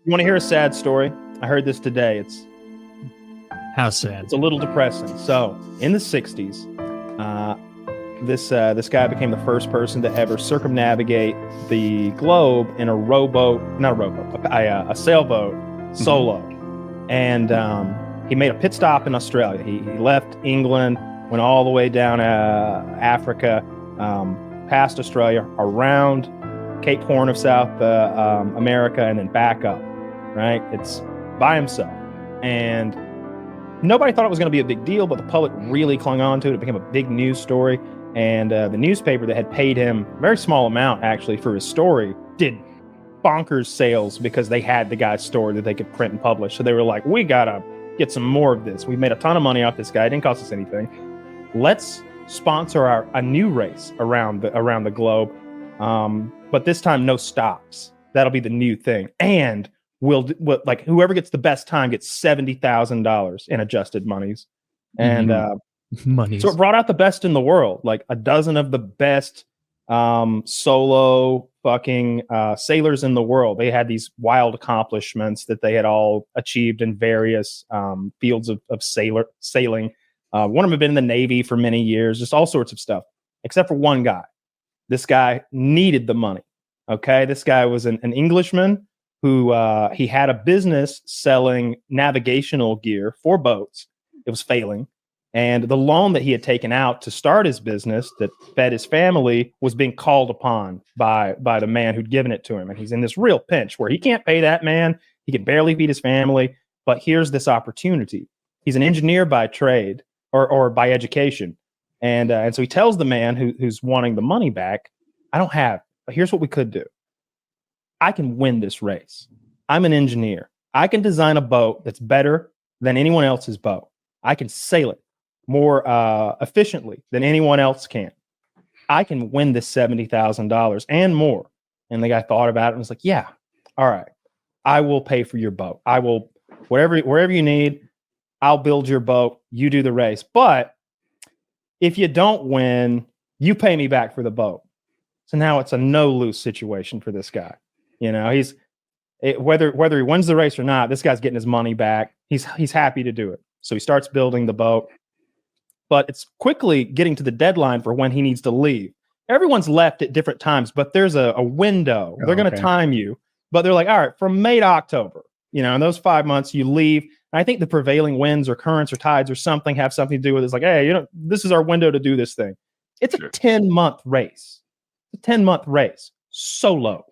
You want to hear a sad story? I heard this today. How sad? It's a little depressing. So, in the 60s, this guy became the first person to ever circumnavigate the globe in a sailboat solo. And he made a pit stop in Australia. He left England, went all the way down Africa, past Australia, around Cape Horn of South America, and then back up. Right? It's by himself. And nobody thought it was going to be a big deal, but the public really clung on to it. It became a big news story. And the newspaper that had paid him a very small amount, actually, for his story, did bonkers sales because they had the guy's story that they could print and publish. So they were like, we got to get some more of this. We made a ton of money off this guy. It didn't cost us anything. Let's sponsor a new race around the globe. But this time, no stops. That'll be the new thing. And we'll like whoever gets the best time gets $70,000 in adjusted monies. And Money. So it brought out the best in the world, like a dozen of the best solo fucking sailors in the world. They had these wild accomplishments that they had all achieved in various fields of sailing. One of them had been in the Navy for many years, just all sorts of stuff, except for one guy. This guy needed the money. Okay, this guy was an Englishman who he had a business selling navigational gear for boats. It was failing. And the loan that he had taken out to start his business that fed his family was being called upon by the man who'd given it to him. And he's in this real pinch where he can't pay that man. He can barely feed his family. But here's this opportunity. He's an engineer by trade or by education. And so he tells the man who's wanting the money back, I don't have, but here's what we could do. I can win this race. I'm an engineer. I can design a boat that's better than anyone else's boat. I can sail it more efficiently than anyone else can. I can win this $70,000 and more. And the guy thought about it and was like, yeah, all right, I will pay for your boat. I will, wherever you need, I'll build your boat. You do the race. But if you don't win, you pay me back for the boat. So now it's a no-lose situation for this guy. You know, whether he wins the race or not, this guy's getting his money back. He's happy to do it. So he starts building the boat. But it's quickly getting to the deadline for when he needs to leave. Everyone's left at different times, but there's a window. They're going to time you. But they're like, all right, from May to October, you know, in those 5 months, you leave. And I think the prevailing winds or currents or tides or something have something to do with it. It's like, hey, you know, this is our window to do this thing. It's a 10-month race. It's a 10-month race. Solo.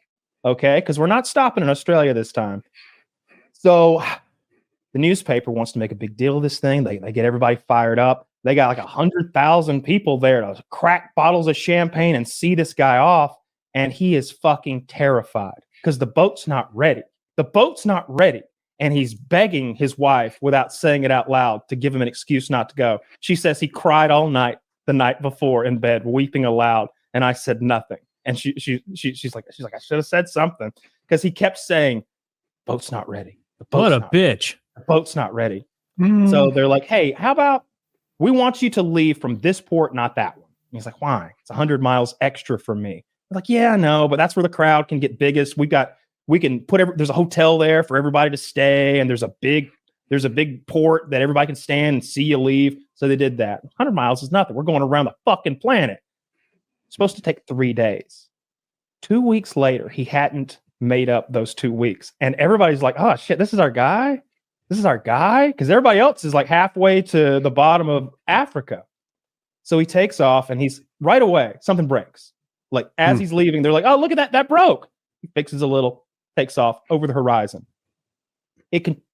Okay? Because we're not stopping in Australia this time. So the newspaper wants to make a big deal of this thing. They get everybody fired up. They got like 100,000 people there to crack bottles of champagne and see this guy off. And he is fucking terrified because the boat's not ready. The boat's not ready. And he's begging his wife without saying it out loud to give him an excuse not to go. She says he cried all night the night before in bed, weeping aloud. And I said nothing. And she's like, I should have said something because he kept saying, boat's not ready. What a bitch. The boat's not ready. So they're like, hey, how about we want you to leave from this port, not that one. And he's like, why? It's 100 miles extra from me. I'm like, yeah, no, but that's where the crowd can get biggest. We can put there's a hotel there for everybody to stay. And there's a big port that everybody can stand and see you leave. So they did that. 100 miles is nothing. We're going around the fucking planet. It's supposed to take 3 days. 2 weeks later, he hadn't made up those 2 weeks. And everybody's like, oh shit, this is our guy? This is our guy? Because everybody else is like halfway to the bottom of Africa. So he takes off and he's right away, something breaks. Like as he's leaving, they're like, oh, look at that broke. He fixes a little, takes off over the horizon.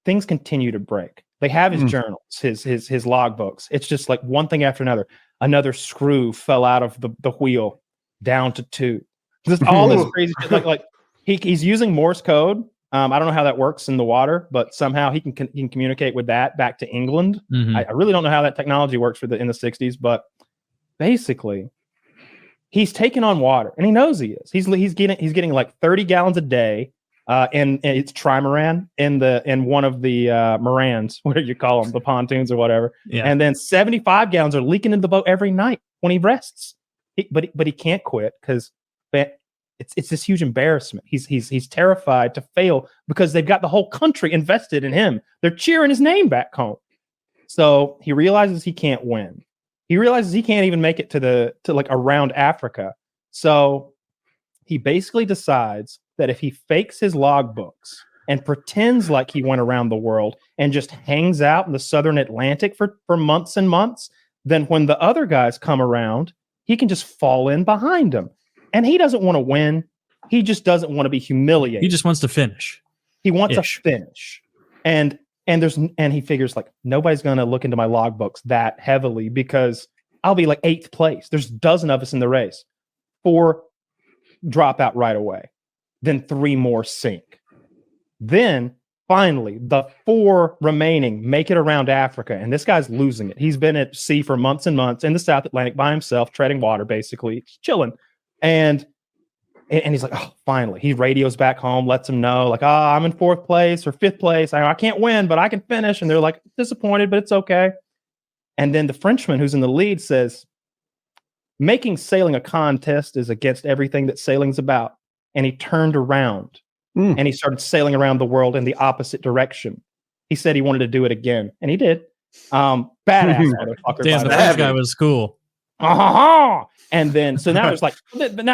Things continue to break. They have his journals, his logbooks. It's just like one thing after another. Another screw fell out of the wheel down to 2. Just all this crazy shit. Like he's using Morse code. I don't know how that works in the water, but somehow he can communicate with that back to England. I really don't know how that technology works in the 60s, but basically he's taking on water and he knows he is. He's getting like 30 gallons a day. And it's trimaran in one of the Morans, what do you call them, the pontoons or whatever. Yeah. And then 75 gallons are leaking into the boat every night when he rests. But he can't quit because it's this huge embarrassment. He's terrified to fail because they've got the whole country invested in him. They're cheering his name back home. So he realizes he can't win. He realizes he can't even make it to like around Africa. So he basically decides that if he fakes his logbooks and pretends like he went around the world and just hangs out in the southern Atlantic for months and months, then when the other guys come around, he can just fall in behind them. And he doesn't want to win. He just doesn't want to be humiliated. He just wants to finish. He wants to finish. And he figures like nobody's going to look into my logbooks that heavily because I'll be like 8th place. There's a dozen of us in the race. 4 drop out right away. Then 3 more sink. Then finally, the 4 remaining make it around Africa, and this guy's losing it. He's been at sea for months and months in the South Atlantic by himself, treading water, basically, chilling. And he's like, oh, finally. He radios back home, lets them know, like, I'm in 4th place or 5th place. I can't win, but I can finish. And they're like, disappointed, but it's okay. And then the Frenchman who's in the lead says, making sailing a contest is against everything that sailing's about. And he turned around. And he started sailing around the world in the opposite direction. He said he wanted to do it again, and he did. Badass motherfucker. Damn, the French guy was cool. And then, so now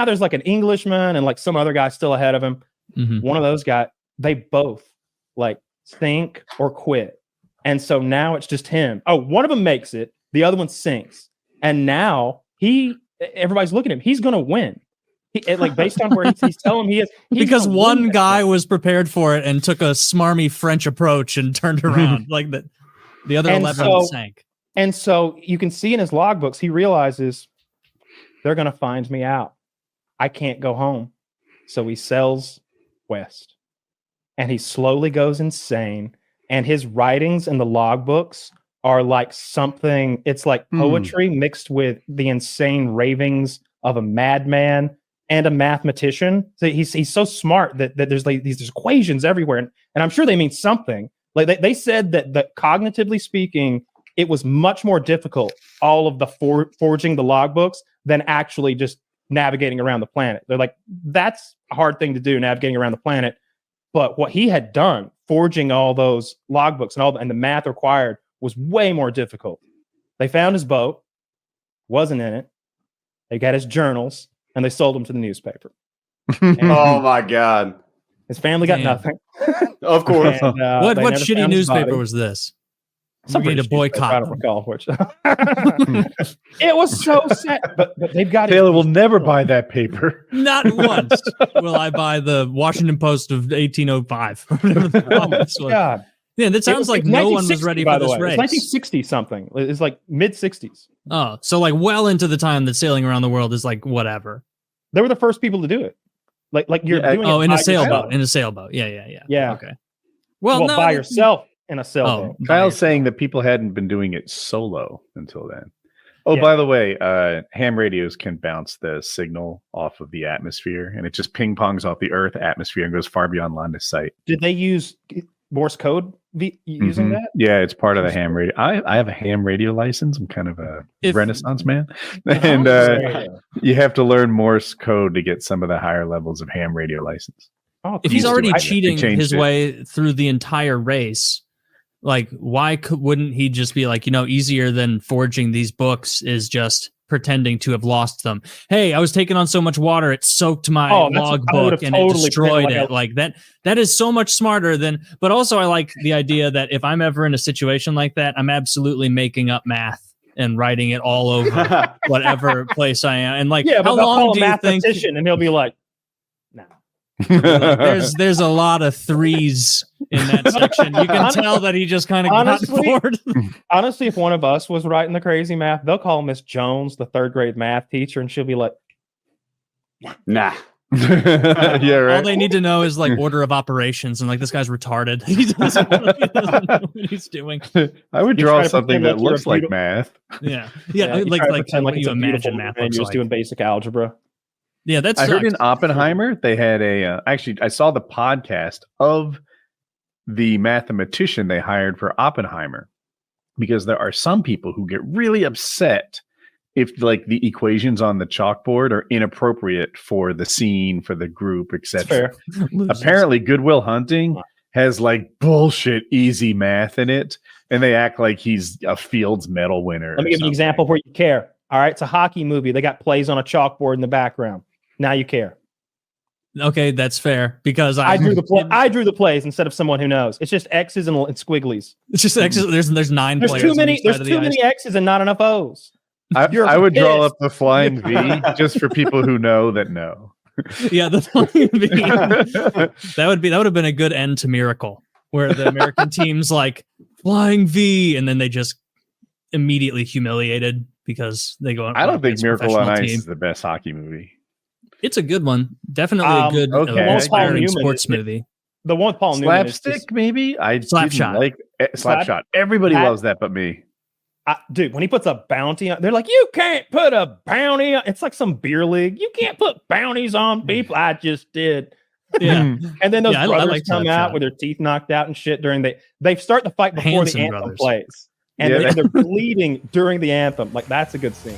there's like an Englishman and like some other guy still ahead of him. Mm-hmm. One of those guys, they both like sink or quit. And so now it's just him. Oh, one of them makes it. The other one sinks. And now everybody's looking at him. He's going to win. Like based on where he's telling him he is. Because one guy was prepared for it and took a smarmy French approach and turned around. Like the other 11 sank. And so you can see in his logbooks, he realizes they're going to find me out. I can't go home. So he sails west. And he slowly goes insane. And his writings in the logbooks are like something, it's like poetry mixed with the insane ravings of a madman and a mathematician. So he's so smart that there's like these equations everywhere. And I'm sure they mean something. Like they said that cognitively speaking, it was much more difficult, all of the forging the logbooks, than actually just navigating around the planet. They're like, that's a hard thing to do, navigating around the planet. But what he had done, forging all those logbooks and the math required, was way more difficult. They found his boat, wasn't in it. They got his journals, and they sold them to the newspaper. Oh my God! His family got nothing. Of course. And, what shitty newspaper was this? Some need to boycott. I don't recall which. It was so sad, but they've got. Taylor will never buy that paper. Not once will I buy the Washington Post of 1805. Oh my God! Yeah, that sounds like no one was ready for this race. It's 1960 something. It's like mid 60s. Oh, so like well into the time that sailing around the world is like whatever. They were the first people to do it. Like you're doing it in a sailboat. In a sailboat. Yeah. Okay. Well, no, by yourself in a sailboat. Kyle's saying that people hadn't been doing it solo until then. Oh, by the way, ham radios can bounce the signal off of the atmosphere, and it just ping pongs off the Earth atmosphere and goes far beyond line of sight. Did they use Morse code using that? Yeah, it's part of the ham radio. I have a ham radio license. I'm kind of a Renaissance man. And you have to learn Morse code to get some of the higher levels of ham radio license. Oh, if he's already cheating his way through the entire race, like why wouldn't he just be like, easier than forging these books is just pretending to have lost them. Hey, I was taking on so much water, it soaked my logbook and it destroyed it. Like that is so much smarter than, but also I like the idea that if I'm ever in a situation like that, I'm absolutely making up math and writing it all over whatever place I am. And like, how long do you think? And he'll be like, no. Like, there's a lot of threes in that section. You can tell that he just kind of got bored. Honestly, if one of us was writing the crazy math, they'll call Miss Jones, the 3rd grade math teacher, and she'll be like, nah. Yeah, right. All they need to know is like order of operations, and like this guy's retarded. He doesn't know what he's doing. I would draw something that looks like math. Yeah, like what you imagine math looks like. Just doing basic algebra. Yeah, that's. I heard in Oppenheimer they had actually I saw the podcast of the mathematician they hired for Oppenheimer, because there are some people who get really upset if like the equations on the chalkboard are inappropriate for the scene, for the group, etc. Apparently, Good Will Hunting has like bullshit easy math in it, and they act like he's a Fields Medal winner. Let me give you an example where you care. All right, it's a hockey movie. They got plays on a chalkboard in the background. Now you care. Okay, that's fair because I drew the plays instead of someone who knows. It's just X's and squiggles. It's just X's. There's 9 players. There's too many X's and not enough O's. I would draw up the flying V just for people who know that know. Yeah, the flying V. that would have been a good end to Miracle, where the American team's like flying V, and then they just immediately humiliated because they go. I don't think Miracle on Ice is the best hockey movie. It's a good one. Definitely a good, inspiring sports movie. The one with Paul Newman. Slapstick, maybe? I Slapshot. Like Slapshot. Everybody loves that but me. Dude, when he puts a bounty on, they're like, you can't put a bounty on. It's like some beer league. You can't put bounties on people. I just did. Yeah. And then those brothers come out with their teeth knocked out and shit during they start the fight before the anthem plays. And they're bleeding during the anthem. Like, that's a good scene.